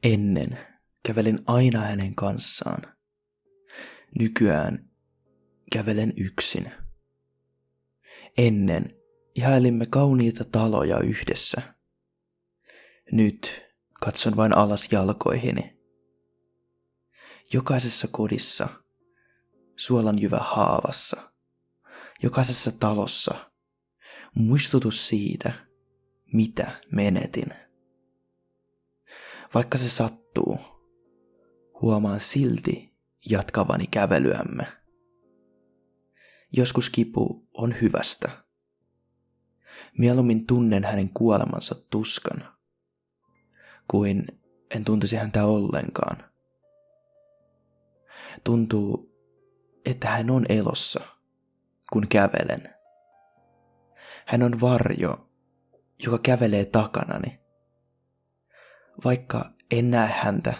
Ennen kävelin aina hänen kanssaan. Nykyään kävelen yksin. Ennen ihailimme kauniita taloja yhdessä. Nyt katson vain alas jalkoihini. Jokaisessa kodissa, suolanjyvä haavassa, jokaisessa talossa muistutus siitä, mitä menetin. Vaikka se sattuu, huomaan silti jatkavani kävelyämme. Joskus kipu on hyvästä. Mieluummin tunnen hänen kuolemansa tuskan, kuin en tuntisi häntä ollenkaan. Tuntuu, että hän on elossa, kun kävelen. Hän on varjo, joka kävelee takanani. Vaikka en näe häntä,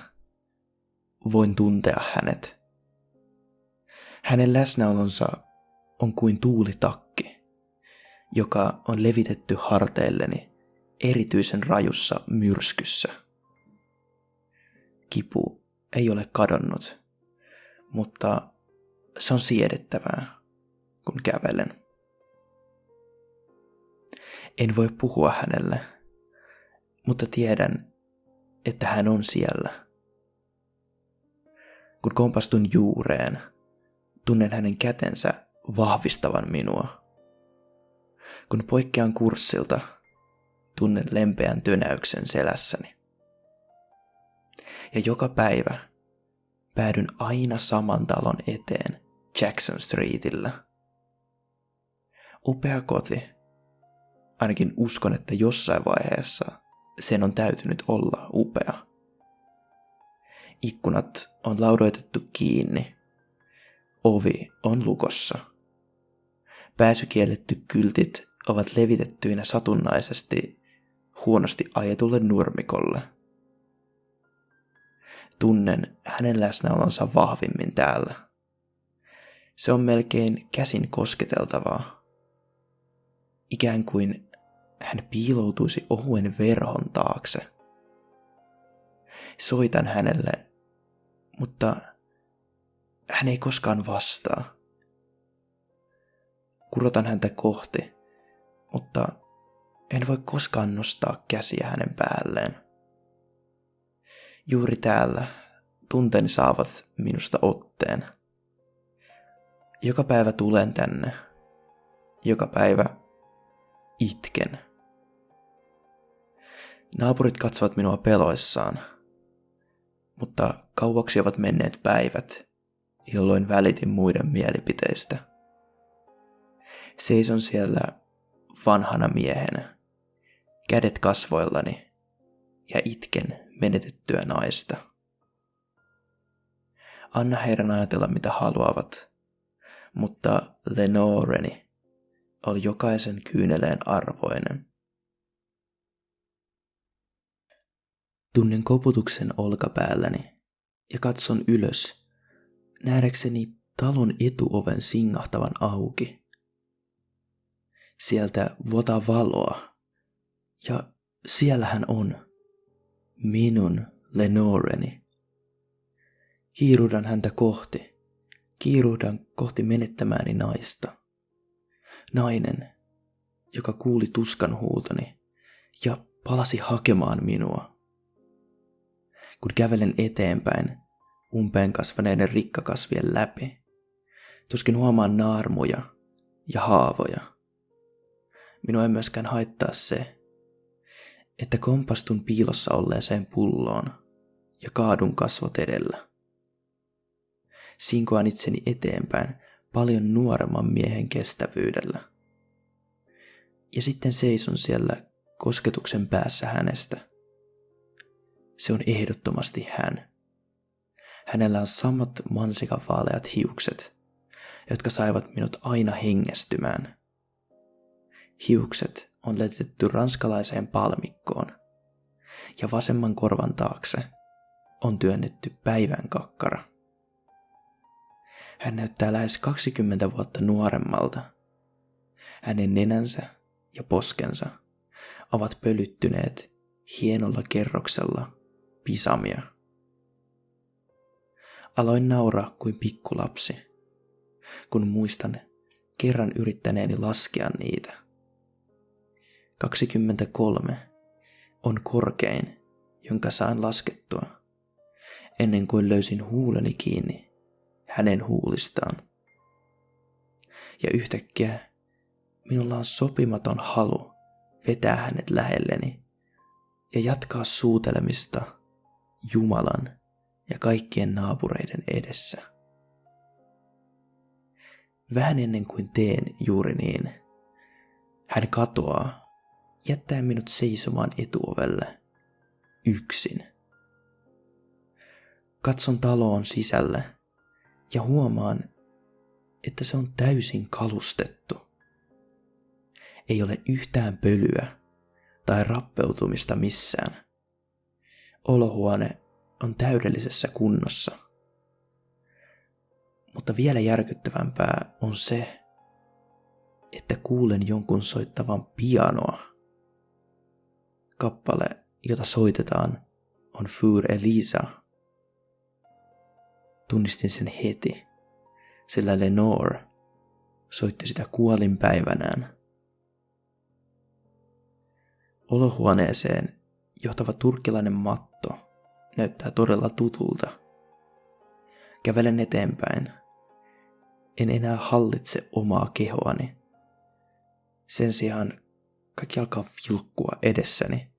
voin tuntea hänet. Hänen läsnäolonsa on kuin tuulitakki, joka on levitetty harteilleni erityisen rajussa myrskyssä. Kipu ei ole kadonnut, mutta se on siedettävää, kun kävelen. En voi puhua hänelle, mutta tiedän, että hän on siellä. Kun kompastun juureen, tunnen hänen kätensä vahvistavan minua. Kun poikkean kurssilta, tunnen lempeän tönäyksen selässäni. Ja joka päivä päädyn aina saman talon eteen Jackson Streetillä. Upea koti. Ainakin uskon, että jossain vaiheessa sen on täytynyt olla upea. Ikkunat on laudoitettu kiinni. Ovi on lukossa. Pääsykielletty kyltit ovat levitettyinä satunnaisesti huonosti ajetulle nurmikolle. Tunnen hänen läsnäolonsa vahvimmin täällä. Se on melkein käsin kosketeltavaa. Ikään kuin hän piiloutuisi ohuen verhon taakse. Soitan hänelle, mutta hän ei koskaan vastaa. Kurotan häntä kohti, mutta en voi koskaan nostaa käsiä hänen päälleen. Juuri täällä tunteeni saavat minusta otteen. Joka päivä tulen tänne. Joka päivä itken. Naapurit katsovat minua peloissaan, mutta kauaksi ovat menneet päivät, jolloin välitin muiden mielipiteistä. Seison siellä vanhana miehenä, kädet kasvoillani ja itken menetettyä naista. Anna heidän ajatella mitä haluavat, mutta Lenoreni oli jokaisen kyyneleen arvoinen. Tunnen koputuksen olkapäälläni ja katson ylös, nähdäkseni talon etuoven singahtavan auki. Sieltä vuotaa valoa, ja siellä hän on, minun Lenoreni. Kiiruhdan häntä kohti, kiiruhdan kohti menettämääni naista. Nainen, joka kuuli tuskan huutoni ja palasi hakemaan minua. Kun kävelen eteenpäin umpeen kasvaneiden rikkakasvien läpi, tuskin huomaan naarmuja ja haavoja. Minua ei myöskään haittaa se, että kompastun piilossa olleeseen pulloon ja kaadun kasvot edellä. Sinkoan itseni eteenpäin paljon nuoremman miehen kestävyydellä. Ja sitten seison siellä kosketuksen päässä hänestä. Se on ehdottomasti hän. Hänellä on samat mansikavaaleat hiukset, jotka saivat minut aina hengästymään. Hiukset on letetty ranskalaiseen palmikkoon, ja vasemman korvan taakse on työnnetty päivän kakkara. Hän näyttää lähes 20 vuotta nuoremmalta. Hänen nenänsä ja poskensa ovat pölyttyneet hienolla kerroksella pisamia. Aloin nauraa kuin pikkulapsi, kun muistan kerran yrittäneeni laskea niitä. 23 on korkein, jonka saan laskettua, ennen kuin löysin huuleni kiinni hänen huulistaan. Ja yhtäkkiä minulla on sopimaton halu vetää hänet lähelleni ja jatkaa suutelemista Jumalan ja kaikkien naapureiden edessä. Vähän ennen kuin teen juuri niin, hän katoaa, jättäen minut seisomaan etuovelle, yksin. Katson taloon sisälle ja huomaan, että se on täysin kalustettu. Ei ole yhtään pölyä tai rappeutumista missään. Olohuone on täydellisessä kunnossa. Mutta vielä järkyttävämpää on se, että kuulen jonkun soittavan pianoa. Kappale, jota soitetaan, on Für Elisa. Tunnistin sen heti, sillä Lenore soitti sitä kuolinpäivänään. Olohuoneeseen johtava turkkilainen matto näyttää todella tutulta. Kävelen eteenpäin. En enää hallitse omaa kehoani. Sen sijaan kaikki alkaa vilkkua edessäni,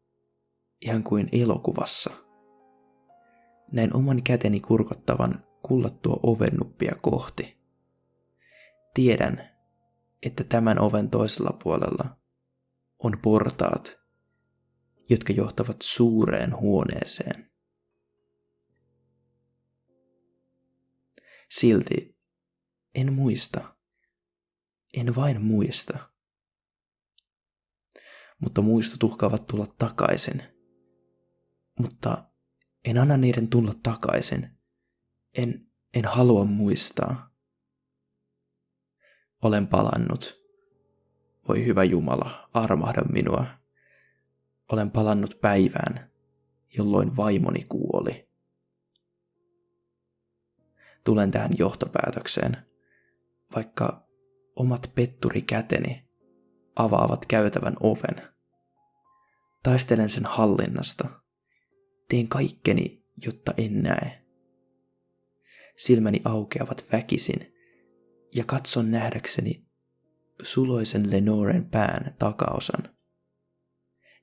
ihan kuin elokuvassa. Näin oman käteni kurkottavan kullattua ovennuppia kohti. Tiedän, että tämän oven toisella puolella on portaat, jotka johtavat suureen huoneeseen. Silti en muista. En vain muista. Mutta muistot uhkaavat tulla takaisin. Mutta en anna niiden tulla takaisin. En halua muistaa. Olen palannut. Voi hyvä Jumala, armahda minua. Olen palannut päivään, jolloin vaimoni kuoli. Tulen tähän johtopäätökseen, vaikka omat petturikäteni avaavat käytävän oven. Taistelen sen hallinnasta. Teen kaikkeni, jotta en näe. Silmäni aukeavat väkisin ja katson nähdäkseni suloisen Lenoren pään takaosan.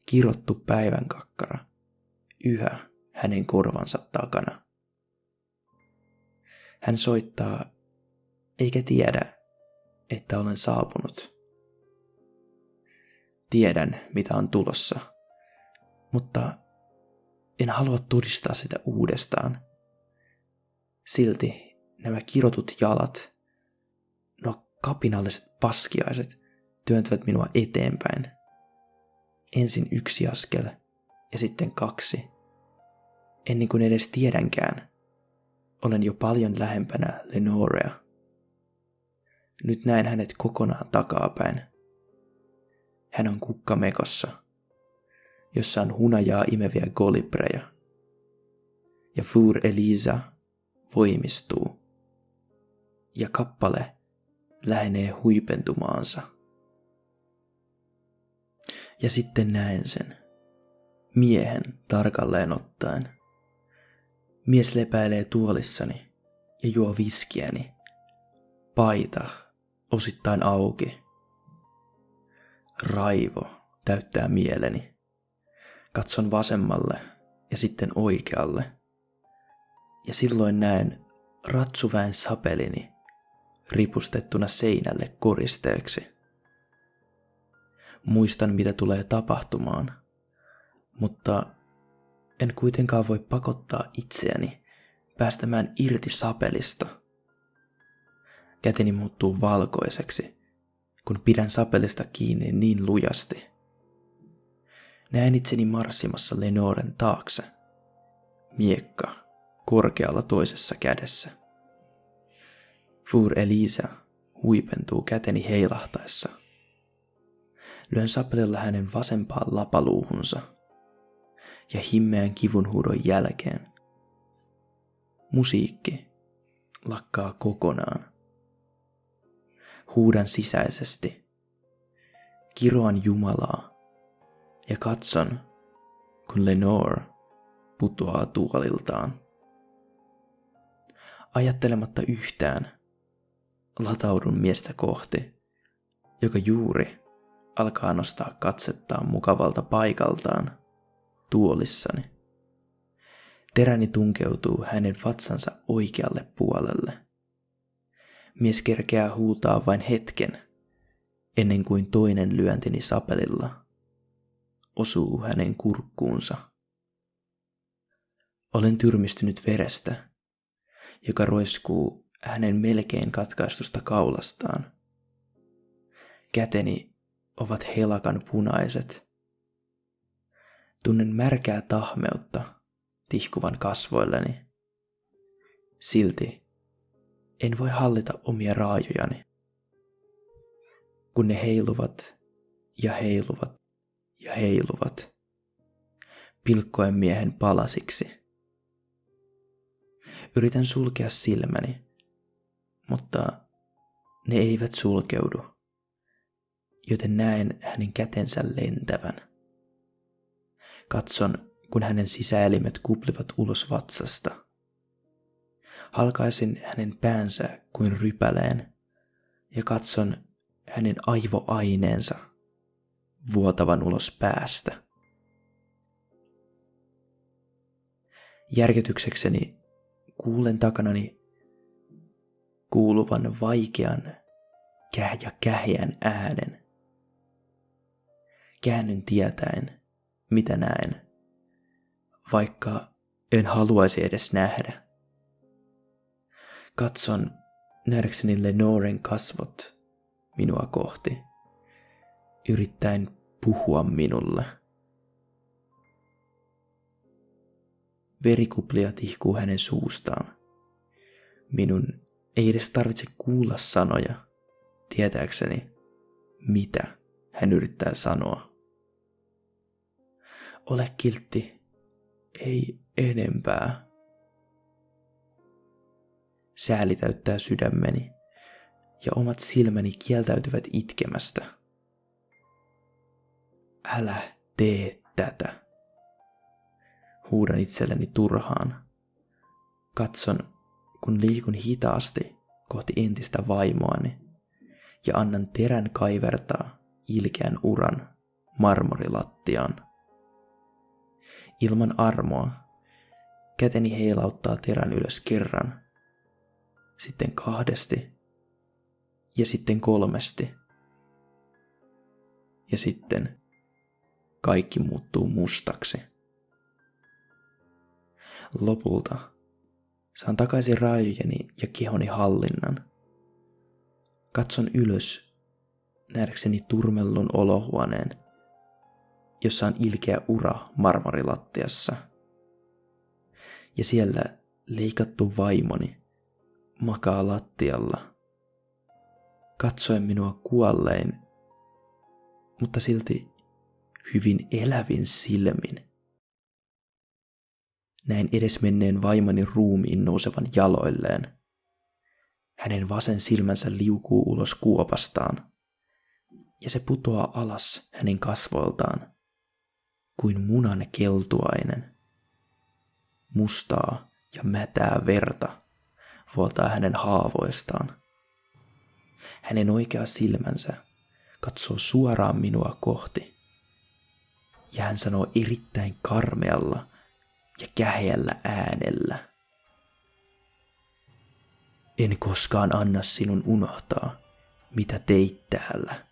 Kirottu päivänkakkara, yhä hänen korvansa takana. Hän soittaa, eikä tiedä, että olen saapunut. Tiedän, mitä on tulossa, mutta en halua todistaa sitä uudestaan. Silti nämä kirotut jalat, nuo kapinalliset paskiaiset työntävät minua eteenpäin. Ensin 1 askel ja sitten 2. Ennen kuin edes tiedänkään, olen jo paljon lähempänä Lenorea. Nyt näen hänet kokonaan takapäin. Hän on kukkamekossa, jossa on hunajaa imeviä golibreja. Ja Für Elisa voimistuu. Ja kappale lähenee huipentumaansa. Ja sitten näen sen. Miehen tarkalleen ottaen. Mies lepäilee tuolissani ja juo viskiäni. Paita osittain auki. Raivo täyttää mieleni. Katson vasemmalle ja sitten oikealle. Ja silloin näen ratsuväen sapelini ripustettuna seinälle koristeeksi. Muistan, mitä tulee tapahtumaan, mutta en kuitenkaan voi pakottaa itseäni päästämään irti sapelista. Käteni muuttuu valkoiseksi, kun pidän sapelista kiinni niin lujasti. Näen itseni marssimassa Lenoren taakse. Miekka korkealla toisessa kädessä. Für Elisa huipentuu käteni heilahtaessa. Lyön sapelilla hänen vasempaan lapaluuhunsa. ja himmeän kivunhuudon jälkeen musiikki lakkaa kokonaan. Huudan sisäisesti, kiroan Jumalaa ja katson, kun Lenore putoaa tuoliltaan. Ajattelematta yhtään lataudun miestä kohti, joka juuri alkaa nostaa katsettaan mukavalta paikaltaan tuolissani. Teräni tunkeutuu hänen vatsansa oikealle puolelle. Mies kerkeää huutaa vain hetken, ennen kuin toinen lyöntini sapelilla osuu hänen kurkkuunsa. Olen tyrmistynyt verestä, joka roiskuu hänen melkein katkaistusta kaulastaan. Käteni ovat helakan punaiset. Tunnen märkää tahmeutta tihkuvan kasvoilleni. Silti en voi hallita omia raajojani, kun ne heiluvat ja heiluvat ja heiluvat, pilkkoen miehen palasiksi. Yritän sulkea silmäni, mutta ne eivät sulkeudu, joten näen hänen kätensä lentävän. Katson, kun hänen sisäelimet kuplivat ulos vatsasta. Halkaisin hänen päänsä kuin rypäleen ja katson hänen aivoaineensa vuotavan ulos päästä. Järkytyksekseni kuulen takanani kuuluvan vaikean ja käheän äänen. Käännyn tietäen, mitä näen, vaikka en haluaisi edes nähdä. Katson nähdäkseni Lenoren kasvot minua kohti, yrittäen puhua minulle. Verikuplia tihkuu hänen suustaan. Minun ei edes tarvitse kuulla sanoja, tietääkseni, mitä hän yrittää sanoa. Ole kiltti, ei enempää. Sääli täyttää sydämeni ja omat silmäni kieltäytyvät itkemästä. Älä tee tätä. Huudan itselleni turhaan. Katson, kun liikun hitaasti kohti entistä vaimoani ja annan terän kaivertaa ilkeän uran marmorilattiaan. Ilman armoa käteni heilauttaa terän ylös kerran, sitten kahdesti ja sitten kolmesti. Ja sitten kaikki muuttuu mustaksi. Lopulta saan takaisin raajojeni ja kehoni hallinnan. Katson ylös nähdäkseni turmellun olohuoneen, jossa on ilkeä ura marmorilattiassa. Ja siellä leikattu vaimoni makaa lattialla, katsoen minua kuollein, mutta silti hyvin elävin silmin. Näin edesmenneen vaimoni ruumiin nousevan jaloilleen. Hänen vasen silmänsä liukuu ulos kuopastaan, ja se putoaa alas hänen kasvoiltaan kuin munan keltuainen. Mustaa ja mätää verta vuotaa hänen haavoistaan. Hänen oikea silmänsä katsoo suoraan minua kohti, ja hän sanoo erittäin karmealla ja käheällä äänellä: en koskaan anna sinun unohtaa, mitä teit täällä.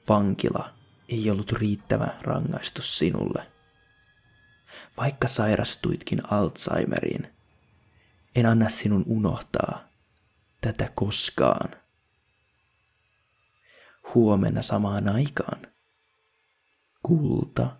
Vankila ei ollut riittävä rangaistus sinulle. Vaikka sairastuitkin Alzheimeriin, en anna sinun unohtaa tätä koskaan. Huomenna samaan aikaan, kulta,